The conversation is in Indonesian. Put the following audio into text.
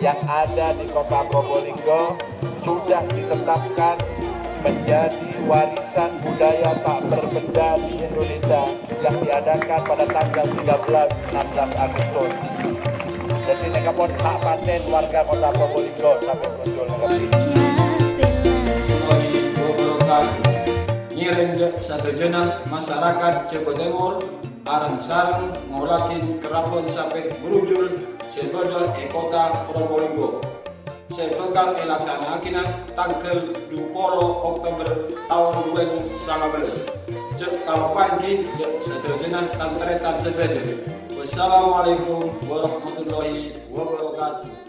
yang ada di Kota Probolinggo sudah ditetapkan menjadi warisan budaya tak berbenda di Indonesia yang diadakan pada tanggal 13-16 Agustus. Jadi nekapun hak paten warga Kota Probolinggo sampai muncul ngiring satu jenah masyarakat Cibodemol arang sarang ngolakin kerapon sampai berujul sebagai kota Probolinggo. Sebekal elaksanakan tanggal 20 Oktober tahun 2019. Cek kalau pagi satu jenah tantretan sebeda. Wassalamualaikum warahmatullahi wabarakatuh.